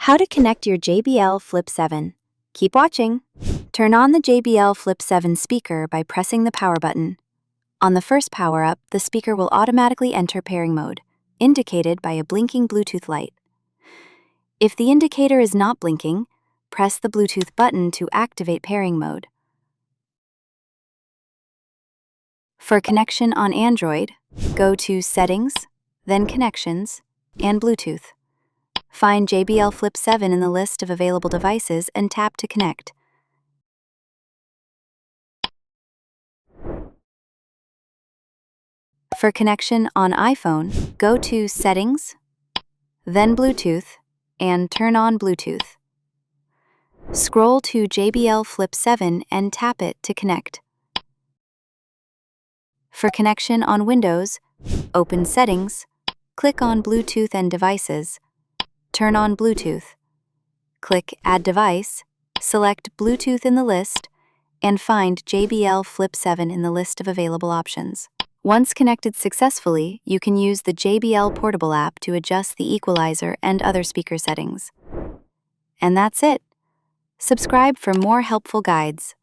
How to connect your JBL Flip 7. Keep watching. Turn on the JBL Flip 7 speaker by pressing the power button. On the first power-up, the speaker will automatically enter pairing mode, indicated by a blinking Bluetooth light. If the indicator is not blinking, press the Bluetooth button to activate pairing mode. For connection on Android, go to Settings, then Connections, and Bluetooth. Find JBL Flip 7 in the list of available devices and tap to connect. For connection on iPhone, go to Settings, then Bluetooth, and turn on Bluetooth. Scroll to JBL Flip 7 and tap it to connect. For connection on Windows, open Settings, click on Bluetooth and Devices, turn on Bluetooth. Click Add Device, select Bluetooth in the list, and find JBL Flip 7 in the list of available options. Once connected successfully, you can use the JBL Portable app to adjust the equalizer and other speaker settings. And that's it. Subscribe for more helpful guides.